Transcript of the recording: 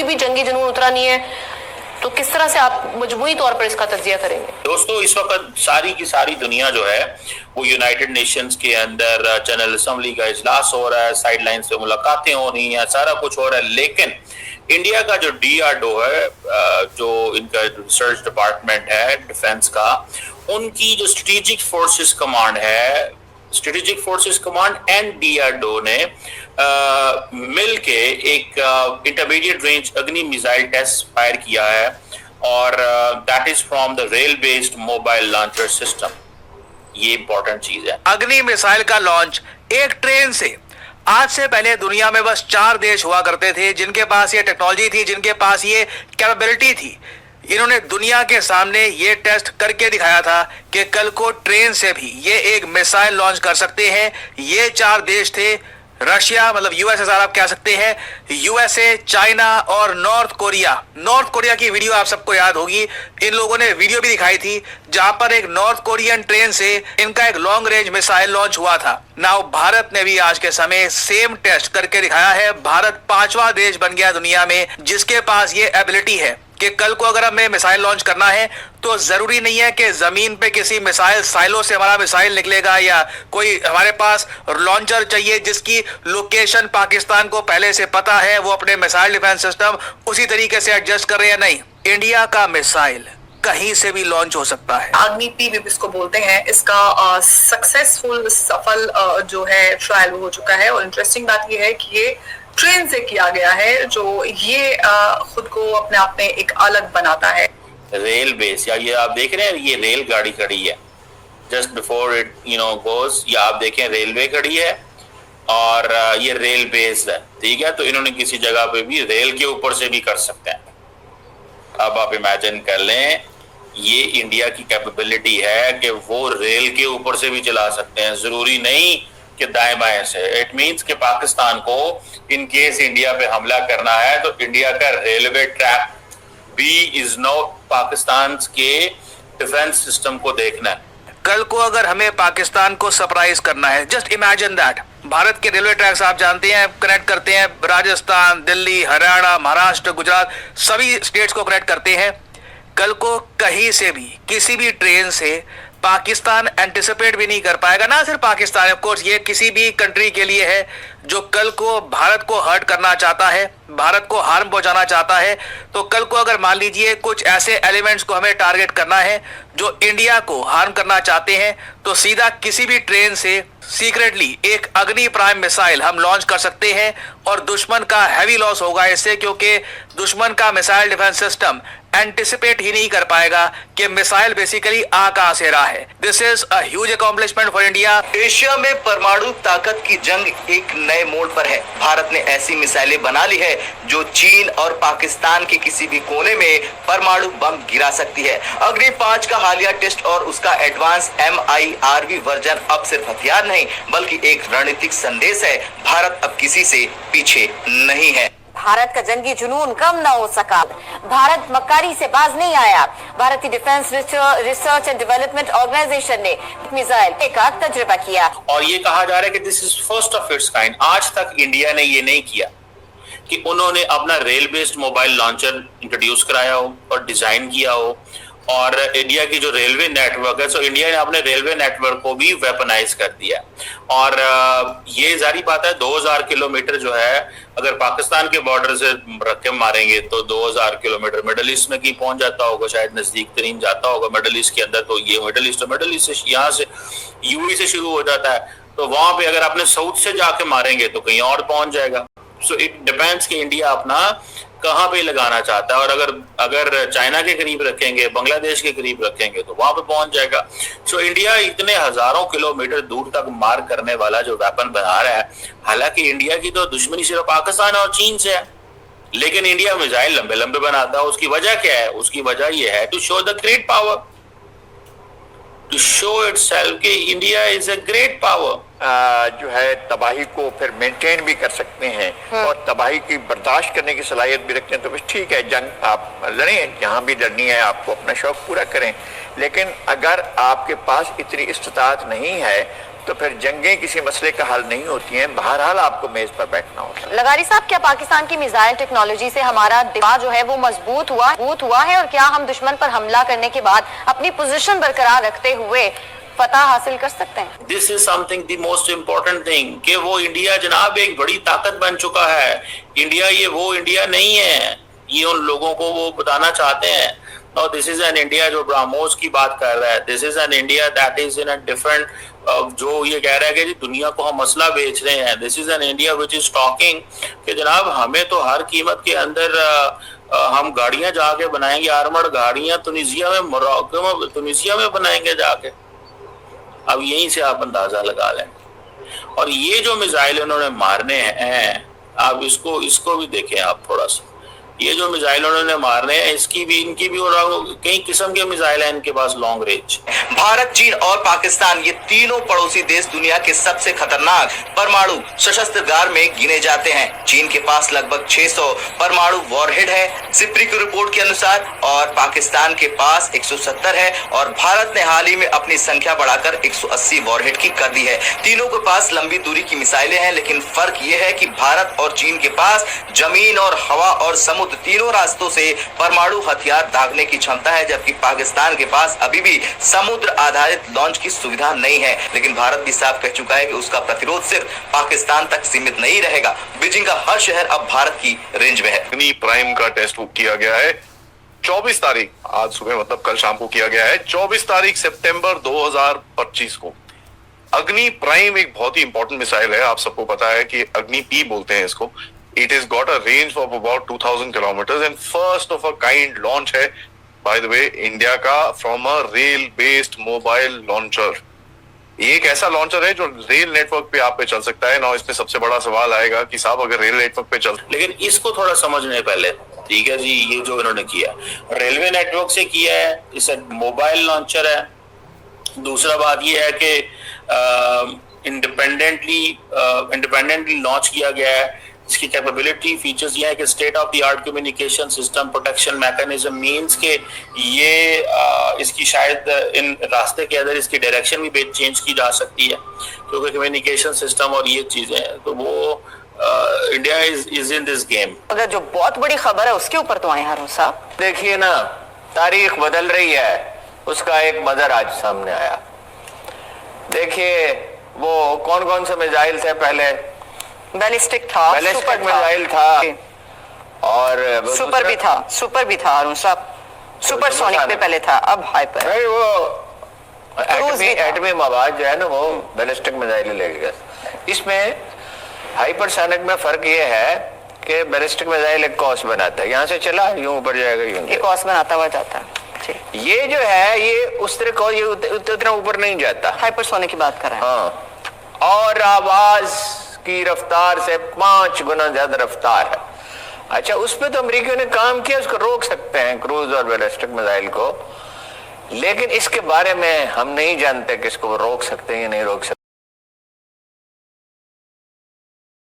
भी जंगी जुनून उतरा नहीं है, तो किस तरह से आप मजमूई तौर पर इसका तज्जिया करेंगे? दोस्तों, इस वक्त सारी की सारी दुनिया जो है वो यूनाइटेड नेशंस के अंदर जनरल असेंबली का इजलास हो रहा है, साइडलाइन से मुलाकातें हो रही हैं, सारा कुछ हो रहा है, लेकिन इंडिया का जो DRDO है, जो इनका रिसर्च डिपार्टमेंट है डिफेंस का, उनकी जो स्ट्रेटेजिक फोर्सेस कमांड है, strategic forces command and DRDO ने मिल के एक इंटरमीडिएट रेंज अग्नि मिसाइल टेस्ट फायर किया है, और that is from the rail based mobile launcher system. ये इंपॉर्टेंट चीज है। अग्नि मिसाइल का लॉन्च एक ट्रेन से। आज से पहले दुनिया में बस 4 देश हुआ करते थे जिनके पास ये टेक्नोलॉजी थी, जिनके पास ये कैपेबिलिटी थी। इन्होंने दुनिया के सामने ये टेस्ट करके दिखाया था कि कल को ट्रेन से भी ये एक मिसाइल लॉन्च कर सकते हैं। ये 4 देश थे, रशिया मतलब यूएसएसआर आप कह सकते हैं, यूएसए, चाइना और नॉर्थ कोरिया। नॉर्थ कोरिया की वीडियो आप सबको याद होगी, इन लोगों ने वीडियो भी दिखाई थी जहां पर एक नॉर्थ कोरियन ट्रेन से इनका एक लॉन्ग रेंज मिसाइल लॉन्च हुआ था। नाउ भारत ने भी आज के समय सेम टेस्ट करके दिखाया है। भारत 5वां देश बन गया दुनिया में जिसके पास ये एबिलिटी है कि कल को अगर हमें मिसाइल लॉन्च करना है तो जरूरी नहीं है कि जमीन पे किसी मिसाइल साइलो से हमारा मिसाइल निकलेगा, या कोई हमारे पास लॉन्चर चाहिए जिसकी लोकेशन पाकिस्तान को पहले से पता है, वो अपने मिसाइल डिफेंस सिस्टम उसी तरीके से एडजस्ट कर रहे हैं। नहीं, इंडिया का मिसाइल कहीं से भी लॉन्च हो सकता है। अग्नि P इसको बोलते हैं, इसका सक्सेसफुल सफल जो है ट्रायल हो चुका है। और इंटरेस्टिंग बात यह है कि ये ट्रेन से किया गया है, जो ये खुद को अपने आप में एक अलग बनाता है। रेल बेस, या ये आप देख रहे हैं, ये रेल गाड़ी खड़ी है जस्ट बिफोर इट गोज, या आप देखें रेलवे खड़ी है और ये रेल बेस है, ठीक है। तो इन्होंने किसी जगह पे भी रेल के ऊपर से भी कर सकते हैं। अब आप इमेजिन कर लें, ये इंडिया की कैपेबिलिटी है कि वो रेल के ऊपर से भी चला सकते हैं, जरूरी नहीं कि दाएं बाएं से। इट मीन्स कि पाकिस्तान को इन केस इंडिया पे हमला करना है तो इंडिया का रेलवे ट्रैक भी इज नो पाकिस्तान के डिफेंस सिस्टम को देखना है। कल को अगर हमें पाकिस्तान को सरप्राइज करना है, जस्ट इमेजिन दैट। भारत के रेलवे ट्रैक्स आप जानते हैं कनेक्ट करते हैं राजस्थान, दिल्ली, हरियाणा, महाराष्ट्र, गुजरात, सभी स्टेट्स को कनेक्ट करते हैं। कल को कहीं से भी किसी भी ट्रेन से पाकिस्तान एंटिसिपेट भी नहीं कर पाएगा, ना सिर्फ पाकिस्तान, ऑफ कोर्स ये किसी भी कंट्री के लिए है जो कल को भारत को हर्ट करना चाहता है, भारत को हार्म पहुंचाना चाहता है। तो कल को अगर मान लीजिए कुछ ऐसे एलिमेंट्स को हमें टारगेट करना है जो इंडिया को हार्म करना चाहते हैं, तो सीधा किसी भी ट्रेन से सीक्रेटली एक अग्नि प्राइम मिसाइल हम लॉन्च कर सकते हैं और दुश्मन का हैवी लॉस होगा इससे, क्योंकि दुश्मन का मिसाइल डिफेंस सिस्टम एंटिसिपेट ही नहीं कर पाएगा कि मिसाइल बेसिकली आ कहां से रहा है। This is a huge accomplishment for India. Asia में परमाणु ताकत की जंग एक नए मोड़ पर है। भारत ने ऐसी मिसाइलें बना ली है जो चीन और पाकिस्तान के किसी भी कोने में परमाणु बम गिरा सकती है। अग्नि 5 का हालिया टेस्ट और उसका एडवांस MIRV वर्जन अब सिर्फ हथियार नहीं बल्कि एक रणनीतिक संदेश है। भारत अब किसी से पीछे नहीं है। भारत का जंगी जुनून कम न हो सका। भारत मक्कारी से बाज नहीं आया। भारतीय defence research and development organisation ने मिसाइल का तजुर्बा किया और ये कहा जा रहा है कि this is first of its kind. आज तक इंडिया ने ये नहीं किया कि उन्होंने अपना rail based mobile launcher introduce कराया हो और डिजाइन किया हो। और इंडिया की जो रेलवे नेटवर्क है, सो इंडिया ने अपने रेलवे नेटवर्क को भी वेपनाइज कर दिया। और ये जारी बात है, 2000 किलोमीटर जो है अगर पाकिस्तान के बॉर्डर से रख के मारेंगे तो 2000 किलोमीटर मिडल ईस्ट में की पहुंच जाता होगा, शायद नजदीक तरीन जाता होगा मिडल ईस्ट के अंदर। तो ये मिडल ईस्ट से यहाँ से यूएई से शुरू हो जाता है, तो वहां पे अगर आपने साउथ से जाके मारेंगे तो कहीं और पहुंच जाएगा। सो इट डिपेंड्स कि इंडिया अपना कहां पे लगाना चाहता है। और अगर चाइना के करीब रखेंगे, बांग्लादेश के करीब रखेंगे तो वहां पे पहुंच जाएगा। सो इंडिया इतने हजारों किलोमीटर दूर तक मार करने वाला जो वेपन बना रहा है, हालांकि इंडिया की तो दुश्मनी सिर्फ पाकिस्तान और चीन से है, लेकिन इंडिया मिसाइल लंबे लंबे बनाता है। उसकी वजह क्या है? उसकी वजह यह है to show the great power, to show itself कि India is a great power. जो है तबाही को फिर मेंटेन भी कर सकते हैं और तबाही की बर्दाश्त करने की सलाहियत भी रखते हैं। तो बस ठीक है, जंग आप लड़ें, जहां भी लड़नी है आपको अपना शौक पूरा करें, लेकिन अगर आपके पास इतनी इस्तात नहीं है तो फिर जंगें किसी मसले का हल नहीं होती हैं, बहरहाल आपको मेज पर बैठना होता है। लगारी साहब, क्या पाकिस्तान की मिसाइल टेक्नोलॉजी से हमारा दिफा जो है वो मजबूत हुआ है, और क्या हम दुश्मन पर हमला करने के बाद अपनी पोजीशन बरकरार रखते हुए फतह हासिल कर सकते हैं? This is something the most important thing कि वो इंडिया जनाब एक बड़ी ताकत बन चुका है। इंडिया ये वो इंडिया नहीं है, ये उन लोगों को वो बताना चाहते हैं। और दिस इज एन इंडिया जो ब्राह्मोस की बात कर रहा है, this is an India that is in a different, जो ये कह रहा है कि जी दुनिया को हम मसला बेच रहे हैं। This is an India which is talking कि जनाब हमें तो हर कीमत के अंदर हम गाड़ियां जाके बनाएंगे, आर्मर्ड गाड़ियां तुनिसिया में, मोरक्को में, तुनिसिया में बनाएंगे जाके। अब यहीं से आप अंदाजा लगा लें। और ये जो मिसाइल उन्होंने मारने हैं, आप इसको भी देखें आप थोड़ा सा, ये जो मिसाइल उन्होंने मारने हैं इनकी भी और कई किस्म के मिसाइल हैं इनके पास लॉन्ग रेंज। भारत, चीन और पाकिस्तान ये तीनों पड़ोसी देश दुनिया के सबसे खतरनाक परमाणु शस्त्रागार में गिने जाते हैं। चीन के पास लगभग 600 परमाणु वॉरहेड है सिप्री की रिपोर्ट के अनुसार, और पाकिस्तान के पास 170 है, और भारत ने हाल ही में अपनी संख्या बढ़ाकर 180 वॉरहेड की कर दी है। तीनों के पास लंबी दूरी की मिसाइलें हैं, लेकिन फर्क यह है कि भारत और चीन के पास जमीन और हवा और समुद्र तीनों रास्तों से परमाणु हथियार दागने की क्षमता है, जबकि पाकिस्तान के पास अभी भी समुद्र आधारित लॉन्च की सुविधा नहीं है। लेकिन भारत भी साफ कह चुका है कि उसका प्रतिरोध सिर्फ पाकिस्तान तक सीमित नहीं रहेगा। बीजिंग का हर शहर अब भारत की रेंज में है। अग्नि प्राइम का टेस्ट किया गया है 24 तारीख, आज सुबह मतलब कल शाम को किया गया है 24 तारीख सितंबर 2025 को। अग्नि प्राइम एक बहुत ही इंपॉर्टेंट मिसाइल है, आप सबको पता है कि अग्नि पी बोलते हैं इसको। It has got a range of about 2000 kilometers and first of a kind launch है by the way इंडिया का from a rail based mobile launcher। ये एक ऐसा लॉन्चर है जो रेल नेटवर्क पे आप पे चल सकता है ना। इसमें सबसे बड़ा सवाल आएगा कि साहब अगर रेल नेटवर्क पे चल, लेकिन इसको थोड़ा समझने पहले, ठीक है जी, ये जो इन्होंने किया रेलवे नेटवर्क से किया है, इसे मोबाइल लॉन्चर है। दूसरा बात ये है कि इंडिपेंडेंटली लॉन्च किया गया है। इसकी कैपेबिलिटी फीचर्स ये है कि state of the art communication system protection mechanism means के ये इसकी शायद इन रास्ते के अंदर इसकी डायरेक्शन भी चेंज की जा सकती है, क्योंकि कम्युनिकेशन सिस्टम और ये चीजें, तो वो India is in this game. अगर जो बहुत बड़ी खबर है उसके ऊपर तो आए हारून साहब। देखिए ना, तारीख बदल रही है, उसका एक मदर आज सामने आया। देखिए वो कौन कौन से मिसाइल थे, पहले बैलिस्टिक था, बैलिस्टिक मिसाइल था, और सुपर भी था हारून साहब। सुपरसोनिक पे पहले था, अब हाइपर। नहीं, वो एटमी मवाद जो है ना वो बैलिस्टिक मिसाइल लेगा। इसमें हाइपरसोनिक में फर्क ये है कि बैलिस्टिक मिसाइल एक कॉस बनाता है, यहाँ से चला यूं ऊपर जाएगा, यूं एक कॉस बनाता हुआ जाता है। ये जो है ये उस तरह का, ये उतना ऊपर नहीं जाता। हाइपरसोनिक की बात कर रहे हैं। हाँ, और आवाज की रफ्तार से 5 गुना ज्यादा रफ्तार है। अच्छा, उस पे तो अमेरिकियों ने काम किया, उसको रोक सकते हैं क्रूज और बैलिस्टिक मिसाइल को, लेकिन इसके बारे में हम नहीं जानते कि इसको रोक सकते हैं या नहीं रोक सकते।